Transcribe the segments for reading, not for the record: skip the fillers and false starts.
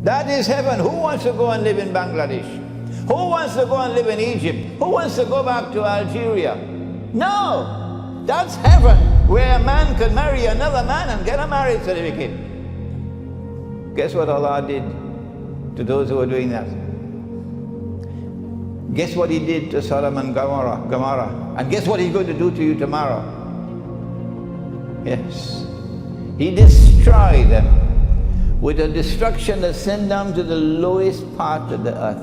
That is heaven. Who wants to go and live in Bangladesh? Who wants to go and live in Egypt? Who wants to go back to Algeria? No! That's heaven, where a man can marry another man and get a marriage certificate. Guess what Allah did to those who were doing that? Guess what He did to Sodom and Gomorrah? And guess what He's going to do to you tomorrow? Yes. He destroyed them with a destruction that sent them to the lowest part of the earth,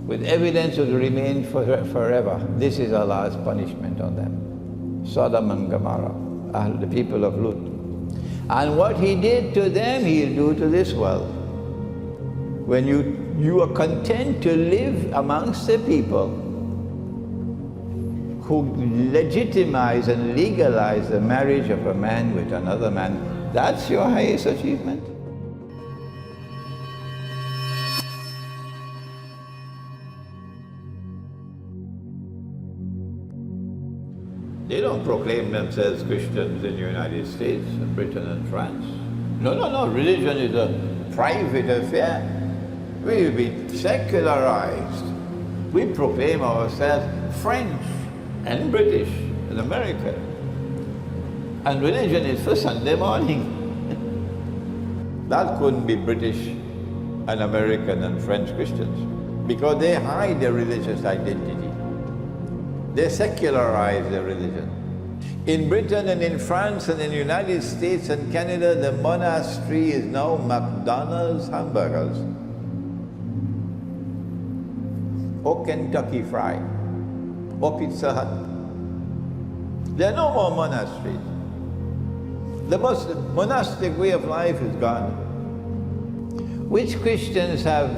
with evidence that will remain forever. This is Allah's punishment on them. Sodom and Gomorrah, the people of Lut. And what He did to them, He'll do to this world. When you are content to live amongst the people who legitimize and legalize the marriage of a man with another man, that's your highest achievement. They don't proclaim themselves Christians in the United States and Britain and France. No. Religion is a private affair. We've been secularized. We proclaim ourselves French and British and American. And religion is for Sunday morning. That couldn't be British and American and French Christians, because they hide their religious identity. They secularize their religion. In Britain and in France and in the United States and Canada, the monastery is now McDonald's hamburgers or Kentucky Fried or Pizza Hut. There are no more monasteries. The monastic way of life is gone. Which Christians have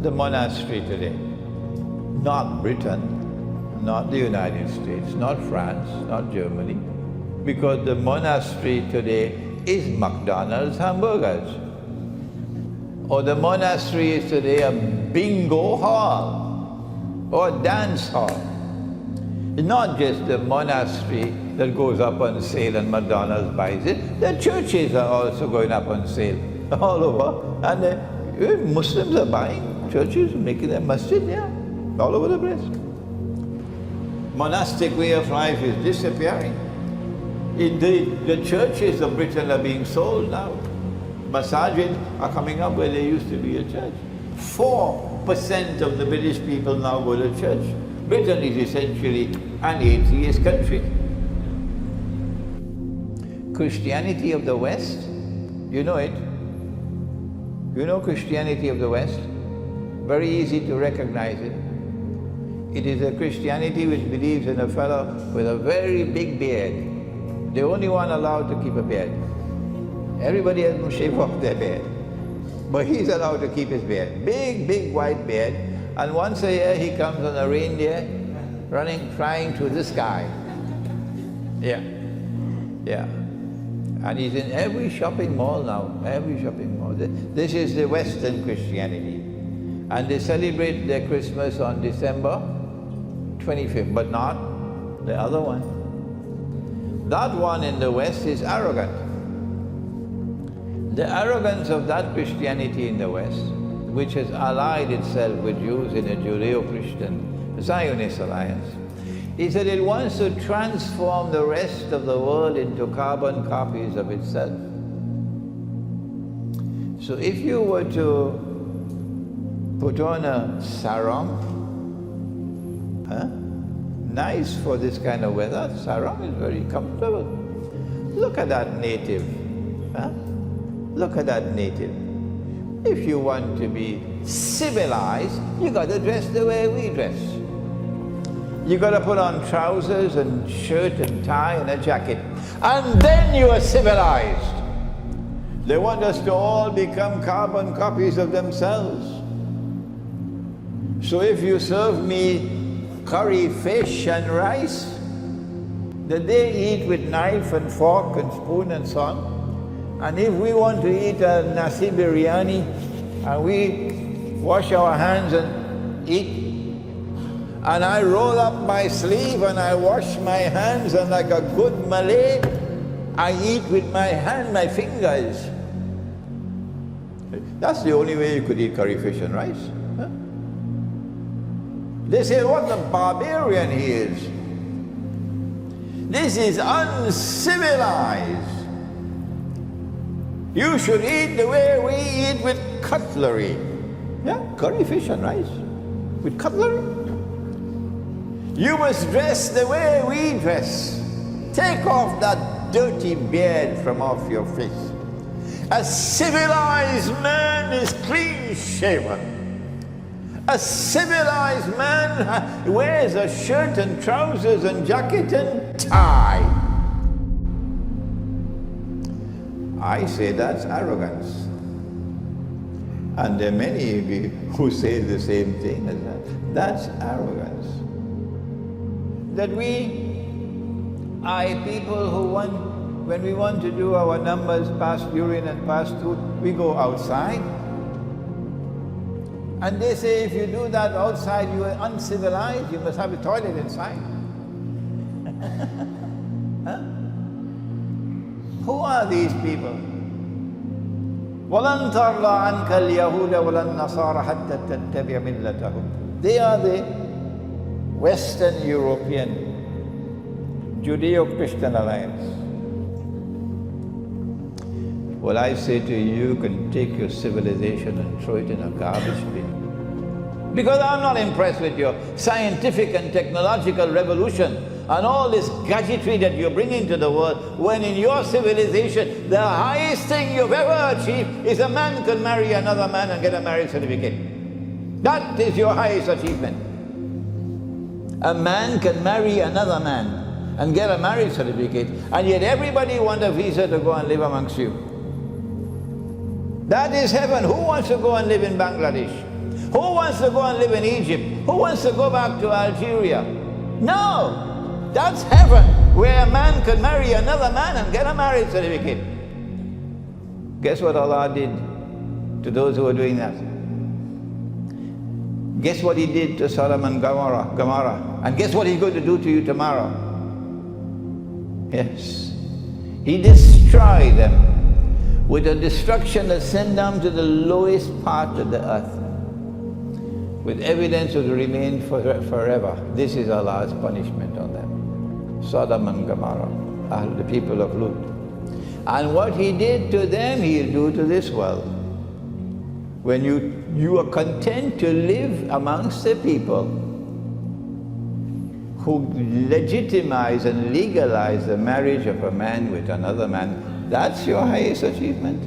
the monastery today? Not Britain, not the United States, not France, not Germany, because the monastery today is McDonald's hamburgers. Or the monastery is today a bingo hall or a dance hall. It's not just the monastery that goes up on sale and McDonald's buys it. The churches are also going up on sale all over. And Muslims are buying churches, making them masjid, yeah, all over the place. Monastic way of life is disappearing. Indeed, the churches of Britain are being sold now. Masajid are coming up where there used to be a church. 4% of the British people now go to church. Britain is essentially an atheist country. Christianity of the West, you know it. You know Christianity of the West? Very easy to recognize it. It is a Christianity which believes in a fellow with a very big beard. The only one allowed to keep a beard. Everybody else must shave off their beard. But he's allowed to keep his beard. Big white beard. And once a year he comes on a reindeer, flying through the sky. Yeah. And he's in every shopping mall now, every shopping mall. This is the Western Christianity. And they celebrate their Christmas on December 25th, but not the other one. That one in the West is arrogant. The arrogance of that Christianity in the West, which has allied itself with Jews in a Judeo-Christian Zionist alliance, is that it wants to transform the rest of the world into carbon copies of itself. So if you were to put on a sarong, nice for this kind of weather, sarong is very comfortable. Look at that native. Look at that native. If you want to be civilized, you got to dress the way we dress. You got to put on trousers and shirt and tie and a jacket. And then you are civilized. They want us to all become carbon copies of themselves. So if you serve me curry, fish and rice that they eat with knife and fork and spoon and so on, and if we want to eat a nasi biryani and we wash our hands and eat, and I roll up my sleeve and I wash my hands, and like a good Malay, I eat with my hand, my fingers. That's the only way you could eat curry fish and rice. Huh? They say, what a barbarian he is. This is uncivilized. You should eat the way we eat, with cutlery. Yeah, curry fish and rice with cutlery. You must dress the way we dress. Take off that dirty beard from off your face. A civilized man is clean shaven. A civilized man wears a shirt and trousers and jacket and tie. I say that's arrogance. And there are many who say the same thing as that. That's arrogance. That we are people who when we want to do our numbers, pass urine and pass food, we go outside. And they say if you do that outside, you are uncivilized, you must have a toilet inside. Huh? Who are these people? وَلَن تَرْضَى عَنْكَ الْيَهُودَ وَلَا النَّصَارَى حَتَّى تَتَّبِعَ مِلَّتَهُمْ. They are the Western European Judeo-Christian alliance. Well, I say to you, you can take your civilization and throw it in a garbage bin. Because I'm not impressed with your scientific and technological revolution and all this gadgetry that you're bringing to the world, when in your civilization, the highest thing you've ever achieved is a man can marry another man and get a marriage certificate. That is your highest achievement. A man can marry another man and get a marriage certificate, and yet everybody wants a visa to go and live amongst you. That is heaven. Who wants to go and live in Bangladesh? Who wants to go and live in Egypt? Who wants to go back to Algeria? No! That's heaven, where a man can marry another man and get a marriage certificate. Guess what Allah did to those who were doing that? Guess what He did to Sodom and Gomorrah? And guess what He's going to do to you tomorrow? Yes. He destroyed them with a destruction that sent them to the lowest part of the earth, with evidence of the remain forever. This is Allah's punishment on them. Sodom and Gomorrah, the people of Lut. And what He did to them, He'll do to this world. When you are content to live amongst the people who legitimize and legalize the marriage of a man with another man, that's your highest achievement.